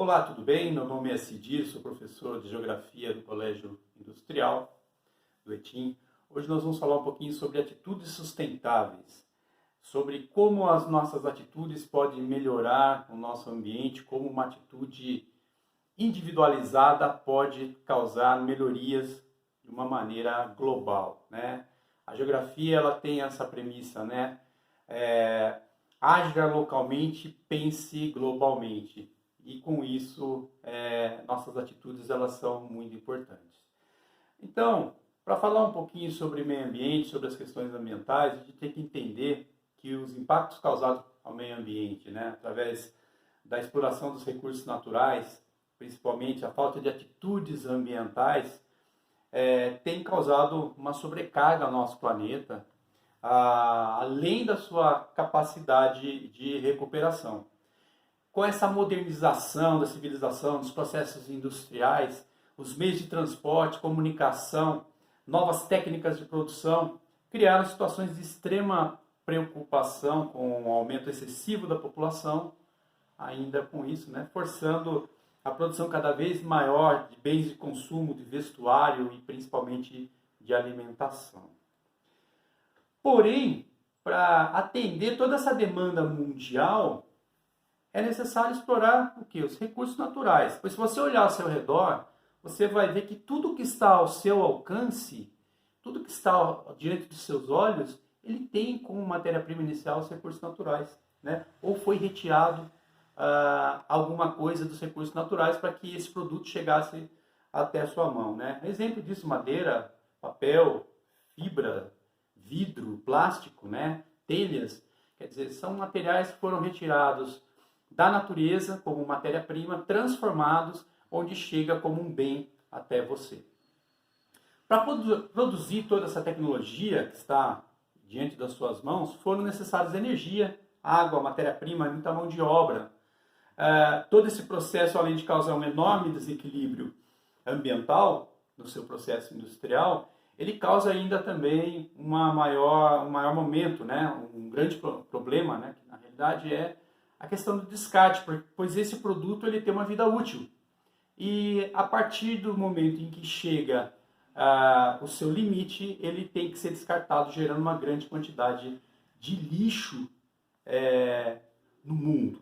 Olá, tudo bem? Meu nome é Cidir, sou professor de Geografia do Colégio Industrial do ETIM. Hoje nós vamos falar um pouquinho sobre atitudes sustentáveis, sobre como as nossas atitudes podem melhorar o nosso ambiente, como uma atitude individualizada pode causar melhorias de uma maneira global, né? A geografia ela tem essa premissa, né? Haja localmente, pense globalmente. E com isso, nossas atitudes elas são muito importantes. Então, para falar um pouquinho sobre meio ambiente, sobre as questões ambientais, a gente tem que entender que os impactos causados ao meio ambiente, né, através da exploração dos recursos naturais, principalmente a falta de atitudes ambientais, tem causado uma sobrecarga ao nosso planeta, além da sua capacidade de recuperação. Com essa modernização da civilização, dos processos industriais, os meios de transporte, comunicação, novas técnicas de produção, criaram situações de extrema preocupação com o aumento excessivo da população, ainda com isso, né, forçando a produção cada vez maior de bens de consumo, de vestuário e principalmente de alimentação. Porém, para atender toda essa demanda mundial, é necessário explorar o quê? Os recursos naturais. Pois se você olhar ao seu redor, você vai ver que tudo que está ao seu alcance, tudo que está diante dos seus olhos, ele tem como matéria-prima inicial os recursos naturais, né? Ou foi retirado alguma coisa dos recursos naturais para que esse produto chegasse até a sua mão, né? Exemplo disso, madeira, papel, fibra, vidro, plástico, né? Telhas, quer dizer, são materiais que foram retirados da natureza como matéria-prima, transformados, onde chega como um bem até você. Para produzir toda essa tecnologia que está diante das suas mãos, foram necessárias energia, água, matéria-prima e muita mão de obra. Todo esse processo, além de causar um enorme desequilíbrio ambiental no seu processo industrial, ele causa ainda também um maior momento, né? Um grande problema, né? Que na realidade é a questão do descarte, pois esse produto ele tem uma vida útil. E a partir do momento em que chega o seu limite, ele tem que ser descartado, gerando uma grande quantidade de lixo no mundo.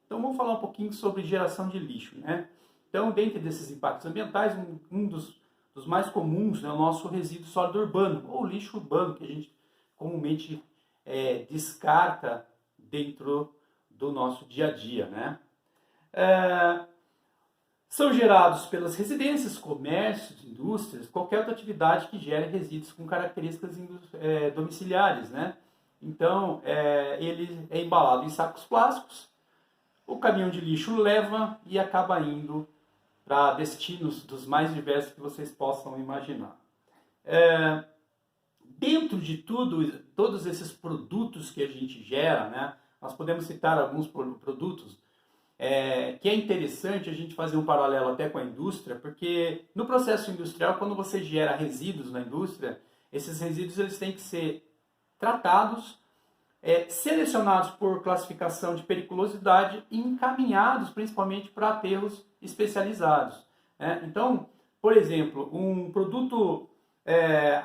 Então vamos falar um pouquinho sobre geração de lixo, né? Então, dentro desses impactos ambientais, um dos mais comuns é o nosso resíduo sólido urbano, ou lixo urbano, que a gente comumente descarta dentro do nosso dia a dia, né? São gerados pelas residências, comércios, indústrias, qualquer outra atividade que gere resíduos com características domiciliares, né? Então, ele é embalado em sacos plásticos, o caminhão de lixo leva e acaba indo para destinos dos mais diversos que vocês possam imaginar. Dentro de todos esses produtos que a gente gera, né, nós podemos citar alguns produtos que é interessante a gente fazer um paralelo até com a indústria, porque no processo industrial, quando você gera resíduos na indústria, esses resíduos eles têm que ser tratados, selecionados por classificação de periculosidade e encaminhados principalmente para aterros especializados. Então, por exemplo, um produto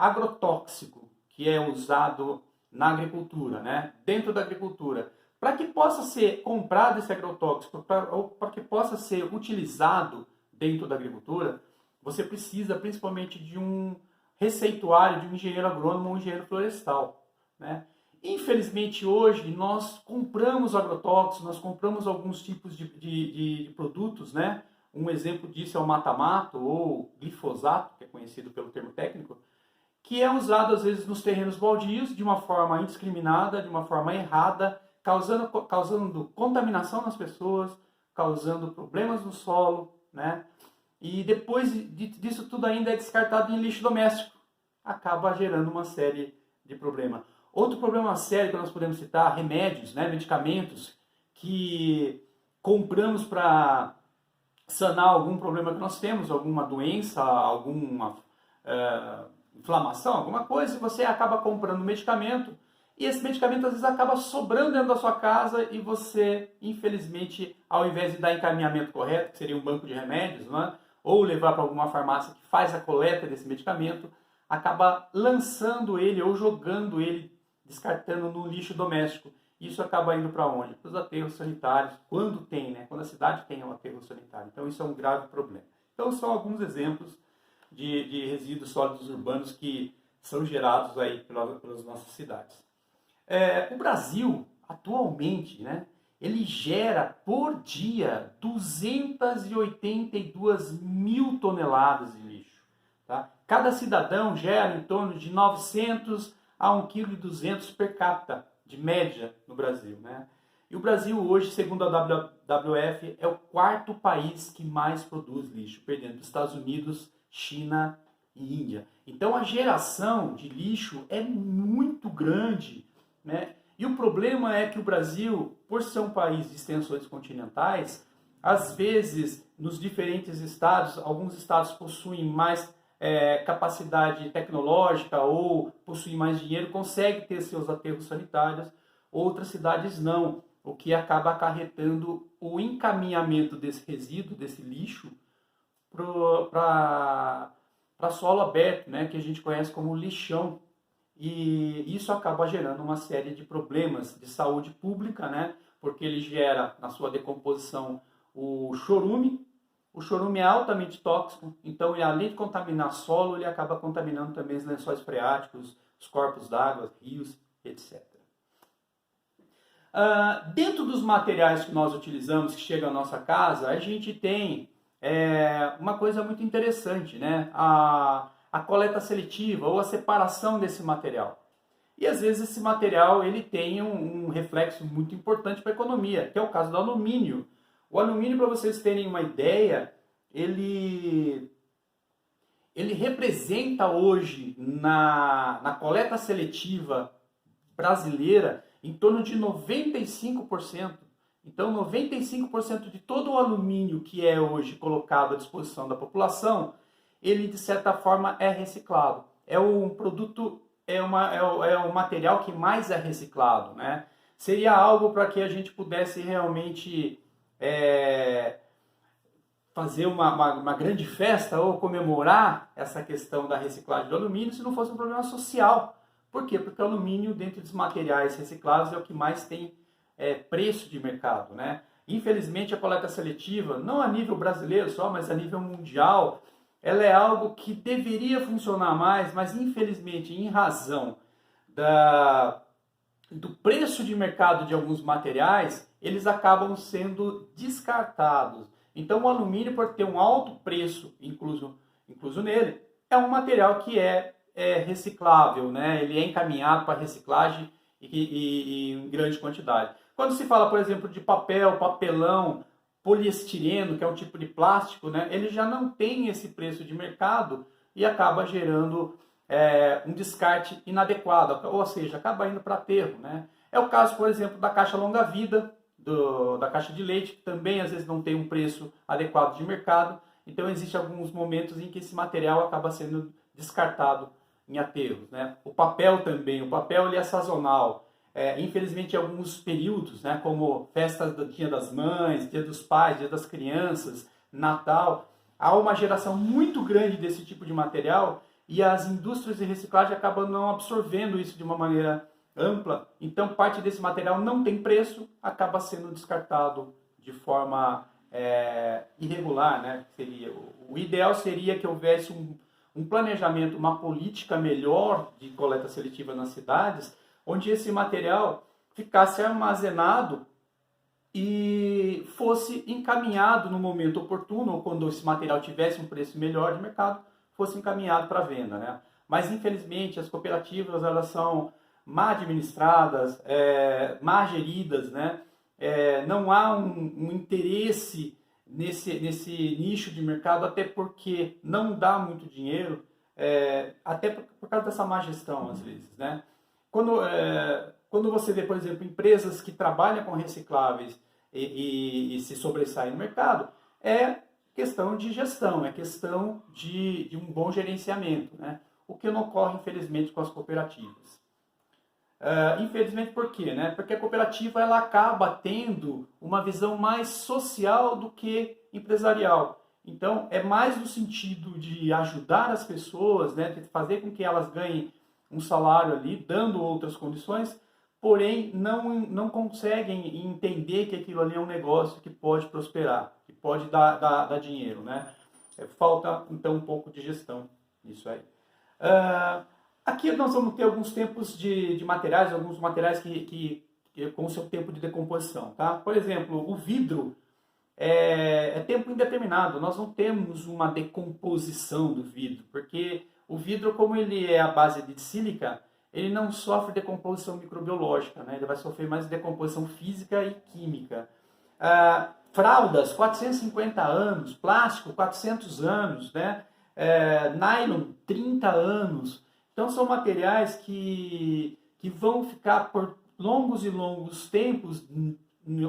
agrotóxico que é usado na agricultura, né? Dentro da agricultura, para que possa ser comprado esse agrotóxico, para que possa ser utilizado dentro da agricultura, você precisa principalmente de um receituário, de um engenheiro agrônomo ou um engenheiro florestal, né? Infelizmente hoje nós compramos agrotóxicos, nós compramos alguns tipos de produtos, né? Um exemplo disso é o mata-mato ou glifosato, que é conhecido pelo termo técnico, que é usado às vezes nos terrenos baldios de uma forma indiscriminada, de uma forma errada, causando contaminação nas pessoas, causando problemas no solo, né? E depois disso tudo ainda é descartado em lixo doméstico, acaba gerando uma série de problemas. Outro problema sério que nós podemos citar, remédios, né, medicamentos que compramos para sanar algum problema que nós temos, alguma doença, alguma inflamação, alguma coisa, e você acaba comprando medicamento E esse medicamento às vezes acaba sobrando dentro da sua casa e você, infelizmente, ao invés de dar encaminhamento correto, que seria um banco de remédios, né, ou levar para alguma farmácia que faz a coleta desse medicamento, acaba lançando ele ou jogando ele, descartando no lixo doméstico. Isso acaba indo para onde? Para os aterros sanitários, quando tem, né? Quando a cidade tem um aterro sanitário. Então isso é um grave problema. Então são alguns exemplos de resíduos sólidos urbanos que são gerados aí pelas nossas cidades. O Brasil, atualmente, né, ele gera por dia 282 mil toneladas de lixo. Tá? Cada cidadão gera em torno de 900 a 1,2 kg per capita, de média, no Brasil. Né? E o Brasil hoje, segundo a WWF, é o quarto país que mais produz lixo, perdendo os Estados Unidos, China e Índia. Então a geração de lixo é muito grande, né? E o problema é que o Brasil, por ser um país de extensões continentais, às vezes nos diferentes estados, alguns estados possuem mais capacidade tecnológica ou possuem mais dinheiro, conseguem ter seus aterros sanitários, outras cidades não, o que acaba acarretando o encaminhamento desse resíduo, desse lixo, para solo aberto, né, que a gente conhece como lixão. E isso acaba gerando uma série de problemas de saúde pública, né, porque ele gera, na sua decomposição, o chorume. O chorume é altamente tóxico, então ele, além de contaminar solo, ele acaba contaminando também os lençóis freáticos, os corpos d'água, rios, etc. Dentro dos materiais que nós utilizamos, que chegam à nossa casa, a gente tem uma coisa muito interessante, né? A coleta seletiva ou a separação desse material. E às vezes esse material ele tem um reflexo muito importante para a economia, que é o caso do alumínio. O alumínio, para vocês terem uma ideia, ele representa hoje na coleta seletiva brasileira em torno de 95%. Então, 95% de todo o alumínio que é hoje colocado à disposição da população, ele de certa forma é reciclado. É um produto, é o material que mais é reciclado, né? Seria algo para que a gente pudesse realmente fazer uma grande festa ou comemorar essa questão da reciclagem do alumínio se não fosse um problema social. Por quê? Porque o alumínio, dentro dos materiais recicláveis, é o que mais tem preço de mercado, né? Infelizmente, a coleta seletiva, não a nível brasileiro só, mas a nível mundial, ela é algo que deveria funcionar mais, mas infelizmente, em razão do preço de mercado de alguns materiais, eles acabam sendo descartados. Então, o alumínio, por ter um alto preço incluso nele, é um material que é reciclável, né? Ele é encaminhado para reciclagem e em grande quantidade. Quando se fala, por exemplo, de papel, papelão, poliestireno, que é um tipo de plástico, né? Ele já não tem esse preço de mercado e acaba gerando um descarte inadequado, ou seja, acaba indo para aterro, né? É o caso, por exemplo, da caixa longa-vida, da caixa de leite, que também às vezes não tem um preço adequado de mercado. Então, existem alguns momentos em que esse material acaba sendo descartado em aterros, né? O papel também, o papel ele é sazonal. Infelizmente, em alguns períodos, né, como festas do Dia das Mães, Dia dos Pais, Dia das Crianças, Natal, há uma geração muito grande desse tipo de material e as indústrias de reciclagem acabam não absorvendo isso de uma maneira ampla. Então, parte desse material não tem preço, acaba sendo descartado de forma irregular, né? O ideal seria que houvesse um planejamento, uma política melhor de coleta seletiva nas cidades, onde esse material ficasse armazenado e fosse encaminhado no momento oportuno, ou quando esse material tivesse um preço melhor de mercado, fosse encaminhado para venda, né? Mas, infelizmente, as cooperativas elas são mal administradas, mal geridas, né? Não há um interesse nesse nicho de mercado, até porque não dá muito dinheiro, até por causa dessa má gestão, às vezes, né? Quando você vê, por exemplo, empresas que trabalham com recicláveis e se sobressaem no mercado, é questão de gestão, é questão de um bom gerenciamento, né? O que não ocorre, infelizmente, com as cooperativas. Infelizmente, por quê? Né? Porque a cooperativa ela acaba tendo uma visão mais social do que empresarial. Então, é mais no sentido de ajudar as pessoas, né, de fazer com que elas ganhem um salário ali, dando outras condições, porém não conseguem entender que aquilo ali é um negócio que pode prosperar, que pode dar dinheiro. Né? Falta, então, um pouco de gestão nisso aí. Aqui nós vamos ter alguns tempos de materiais, alguns materiais que com o seu tempo de decomposição. Tá? Por exemplo, o vidro é tempo indeterminado. Nós não temos uma decomposição do vidro, porque o vidro, como ele é à base de sílica, ele não sofre decomposição microbiológica, né? Ele vai sofrer mais decomposição física e química. Fraldas, 450 anos, plástico, 400 anos, né? Nylon, 30 anos. Então são materiais que vão ficar por longos e longos tempos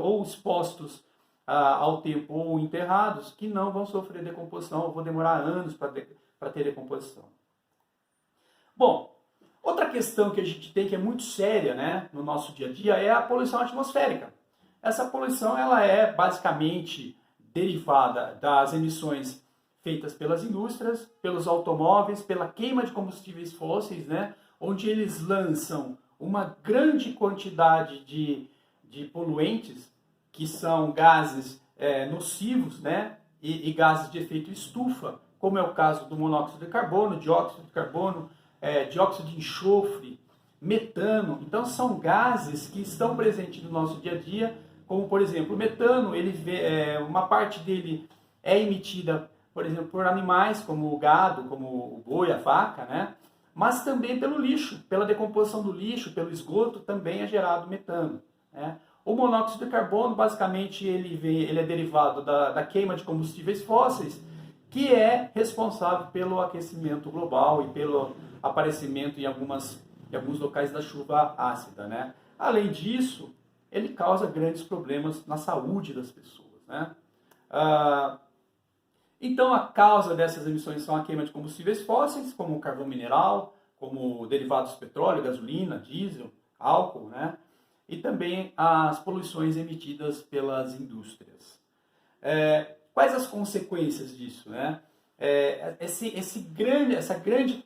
ou expostos ao tempo ou enterrados, que não vão sofrer decomposição, ou vão demorar anos para ter decomposição. Bom, outra questão que a gente tem que é muito séria, né, no nosso dia a dia é a poluição atmosférica. Essa poluição ela é basicamente derivada das emissões feitas pelas indústrias, pelos automóveis, pela queima de combustíveis fósseis, né, onde eles lançam uma grande quantidade de poluentes, que são gases nocivos, né, e gases de efeito estufa, como é o caso do monóxido de carbono, dióxido de carbono, dióxido de enxofre, metano. Então são gases que estão presentes no nosso dia a dia, como por exemplo o metano, uma parte dele é emitida, por exemplo, por animais como o gado, como o boi, a vaca, né? Mas também pelo lixo, pela decomposição do lixo, pelo esgoto, também é gerado metano. Né? O monóxido de carbono, basicamente, ele é derivado da queima de combustíveis fósseis, que é responsável pelo aquecimento global e pelo aparecimento em alguns locais da chuva ácida. Né? Além disso, ele causa grandes problemas na saúde das pessoas. Né? Então, a causa dessas emissões são a queima de combustíveis fósseis, como o carvão mineral, como derivados de petróleo, gasolina, diesel, álcool, né? E também as poluições emitidas pelas indústrias. Quais as consequências disso? Né? Essa grande